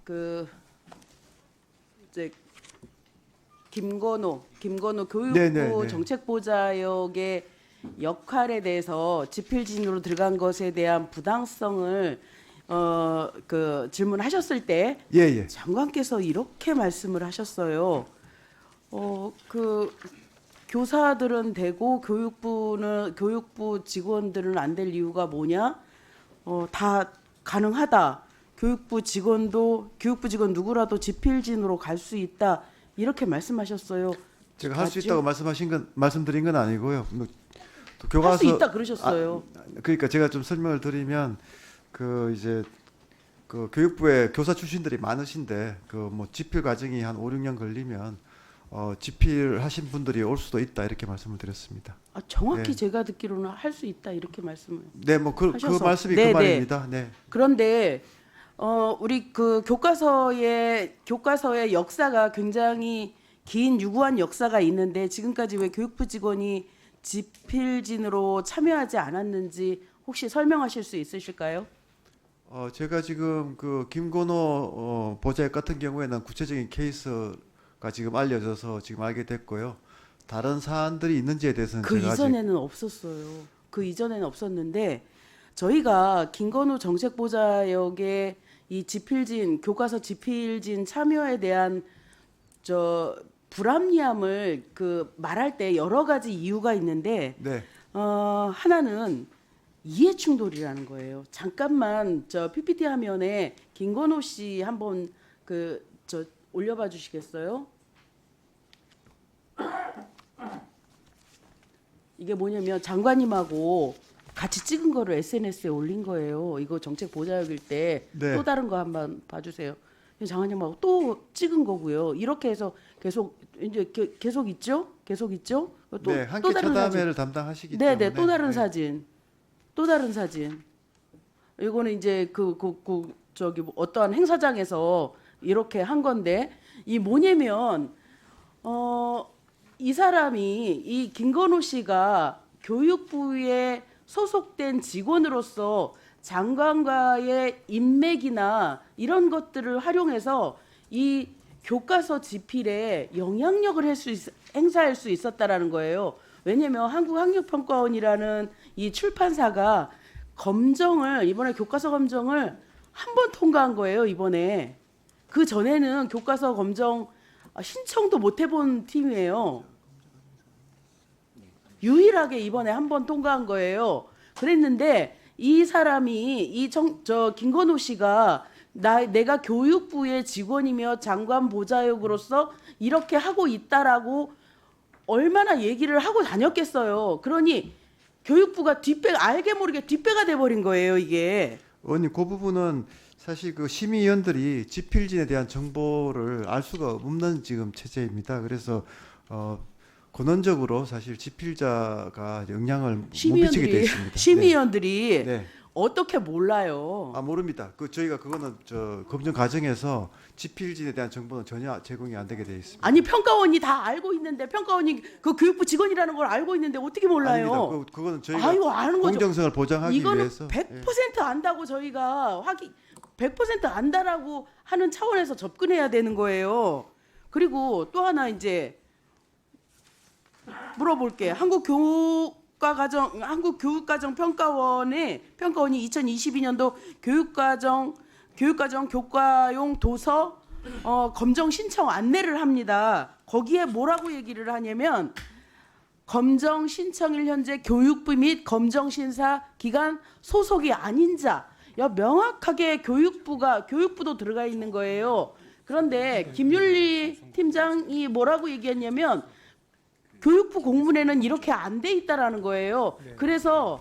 그 이제 김건호 교육부 네네네. 정책보좌역의 역할에 대해서 지필진으로 들어간 것에 대한 부당성을 그 질문하셨을 때 예. 장관께서 이렇게 말씀을 하셨어요. 그 교사들은 되고 교육부 직원들은 안 될 이유가 뭐냐? 다 가능하다. 교육부 직원 누구라도 지필진으로 갈 수 있다. 이렇게 말씀하셨어요. 제가 할 수 맞죠? 있다고 말씀드린 건 아니고요. 또 할 수 교과서 있다 그러셨어요. 그러니까 제가 좀 설명을 드리면 그 이제 그 교육부에 교사 출신들이 많으신데 그 뭐 지필 과정이 한 5, 6년 걸리면 지필하신 분들이 올 수도 있다 이렇게 말씀을 드렸습니다. 정확히 네. 제가 듣기로는 할 수 있다 이렇게 말씀을. 네, 뭐 그 하셔서. 말씀이 네, 그 네. 말입니다. 네. 그런데 우리 그 교과서의 역사가 굉장히 긴 유구한 역사가 있는데 지금까지 왜 교육부 직원이 지필진으로 참여하지 않았는지 혹시 설명하실 수 있으실까요? 제가 지금 그 김건호 보좌역 같은 경우에는 구체적인 케이스가 지금 알려져서 지금 알게 됐고요. 다른 사안들이 있는지에 대해서는 그 제가 이전에는 없었어요. 그 이전에는 없었는데 저희가 김건우 정책보좌역의 이 지필진 교과서 지필진 참여에 대한 불합리함을 그 말할 때 여러 가지 이유가 있는데 네. 하나는 이해 충돌이라는 거예요. 잠깐만 저 PPT 화면에 김건호 씨 한번 올려봐 주시겠어요? 이게 뭐냐면 장관님하고 같이 찍은 거를 SNS에 올린 거예요. 이거 정책 보좌역일 때 또 네. 다른 거 한번 봐주세요. 장관님하고 또 찍은 거고요. 이렇게 해서 계속 이제 계속 있죠? 계속 있죠? 또, 네, 함께 다른 차담회를 담당하시기 네네 때문에 또 다른 네. 사진 또 다른 사진 이거는 이제 뭐 어떠한 행사장에서 이렇게 한 건데 이 뭐냐면 이 사람이 이 김건호 씨가 교육부에 소속된 직원으로서 장관과의 인맥이나 이런 것들을 활용해서 이 교과서 지필에 영향력을 행사할 수 있었다라는 거예요. 왜냐하면 한국학력평가원이라는 이 출판사가 이번에 교과서 검정을 한 번 통과한 거예요. 이번에 그 전에는 교과서 검정 신청도 못 해본 팀이에요. 유일하게 이번에 한 번 통과한 거예요. 그랬는데 이 사람이 김건호 씨가 내가 교육부의 직원이며 장관 보좌역으로서 이렇게 하고 있다라고 얼마나 얘기를 하고 다녔겠어요. 그러니 교육부가 알게 모르게 뒷배가 돼버린 거예요, 이게. 의원님 그 부분은 사실 그 심의위원들이 지필진에 대한 정보를 알 수가 없는 지금 체제입니다. 그래서 근원적으로 사실 지필자가 영향을 못 미치게 돼 있습니다. 심의위원들이 네. 어떻게 몰라요? 모릅니다. 그저희가 그거는 검증 과정에서 지필진에 대한 정보는 전혀 제공이 안 되게 돼 있습니다. 아니 평가원이 다 알고 있는데 평가원이 그 교육부 직원이라는 걸 알고 있는데 어떻게 몰라요? 아닙니다. 그거는 저희가 이거 아는 거죠. 공정성을 보장하기 이거는 위해서 100% 안다고 저희가 100% 안다라고 하는 차원에서 접근해야 되는 거예요. 그리고 또 하나 이제 물어볼게. 한국교육과정 평가원이 2022년도 교육과정 교과용 도서 검정 신청 안내를 합니다. 거기에 뭐라고 얘기를 하냐면 검정 신청일 현재 교육부 및 검정 심사 기관 소속이 아닌 자. 명확하게 교육부도 들어가 있는 거예요. 그런데 김윤리 팀장이 뭐라고 얘기했냐면 교육부 공문에는 이렇게 안 돼 있다라는 거예요. 그래서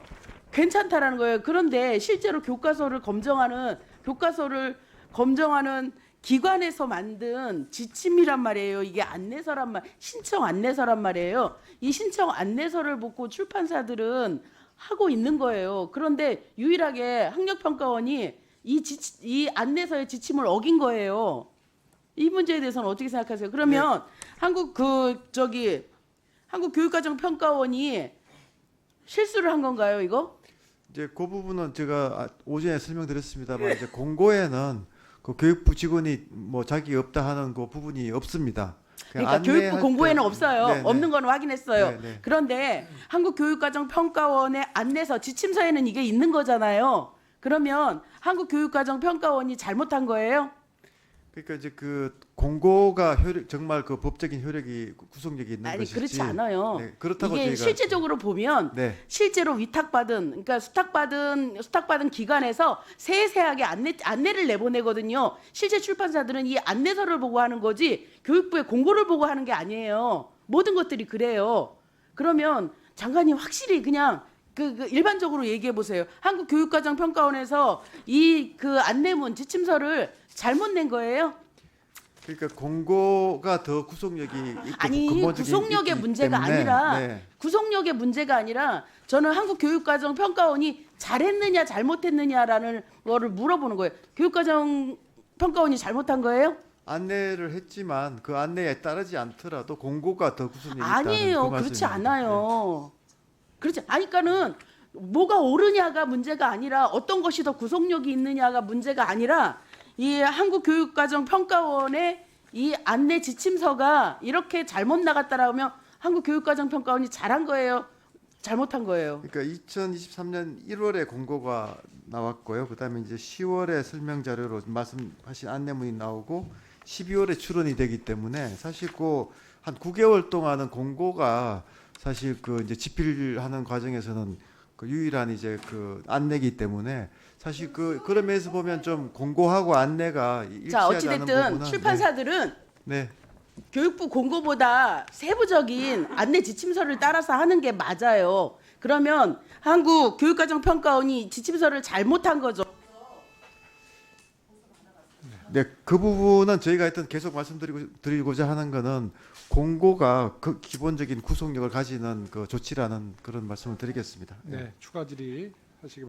괜찮다라는 거예요. 그런데 실제로 교과서를 검정하는 기관에서 만든 지침이란 말이에요. 이게 신청 안내서란 말이에요. 이 신청 안내서를 보고 출판사들은 하고 있는 거예요. 그런데 유일하게 학력평가원이 이 안내서의 지침을 어긴 거예요. 이 문제에 대해서는 어떻게 생각하세요? 그러면 한국교육과정평가원이 실수를 한 건가요, 이거? 이제 그 부분은 제가 오전에 설명드렸습니다만 이제 공고에는 그 교육부 직원이 뭐 자기 없다 하는 그 부분이 없습니다. 그러니까 교육부 공고에는 없어요. 네, 없는 건 확인했어요. 네, 네. 그런데 한국교육과정평가원의 안내서 지침서에는 이게 있는 거잖아요. 그러면 한국교육과정평가원이 잘못한 거예요? 그러니까 이제 그 공고가 정말 그 법적인 효력이 구속력이 있는 아니 것이지. 그렇지 않아요. 네, 그렇다고 이게 저희가 실제적으로 보면 네. 실제로 위탁받은 그러니까 수탁받은 기관에서 세세하게 안내를 내보내거든요. 실제 출판사들은 이 안내서를 보고 하는 거지 교육부의 공고를 보고 하는 게 아니에요. 모든 것들이 그래요. 그러면 장관이 확실히 그냥 그 일반적으로 얘기해 보세요. 한국교육과정평가원에서 이 그 안내문 지침서를 잘못 낸 거예요? 그러니까 공고가 더 구속력이 있고 아니 근본적인 구속력의 있기 문제가 때문에, 아니라 네. 구속력의 문제가 아니라 저는 한국교육과정평가원이 잘했느냐 잘못했느냐라는 거를 물어보는 거예요. 교육과정평가원이 잘못한 거예요? 안내를 했지만 그 안내에 따르지 않더라도 공고가 더 구속력이 있다는 아니에요. 그 그렇지 말씀입니다. 않아요. 그렇지. 그러니까는 뭐가 옳으냐가 문제가 아니라 어떤 것이 더 구속력이 있느냐가 문제가 아니라 이 한국교육과정평가원의 이 안내 지침서가 이렇게 잘못 나갔다라면 한국교육과정평가원이 잘한 거예요, 잘못한 거예요. 그러니까 2023년 1월에 공고가 나왔고요. 그다음에 이제 10월에 설명 자료로 말씀하신 안내문이 나오고 12월에 출원이 되기 때문에 사실 그 한 9개월 동안은 공고가 사실 그 이제 집필하는 과정에서는 그 유일한 이제 그 안내기 때문에 사실 그런 면에서 보면 좀 공고하고 안내가 자 일치하지 않은 어찌됐든 부분은 출판사들은 네. 교육부 공고보다 세부적인 안내 지침서를 따라서 하는 게 맞아요. 그러면 한국교육과정평가원이 지침서를 잘못한 거죠. 네, 그 부분은 저희가 하여튼 계속 말씀드리고자 하는 거는 공고가 그 기본적인 구속력을 가지는 그 조치라는 그런 말씀을 드리겠습니다. 네, 추가 질의 하시기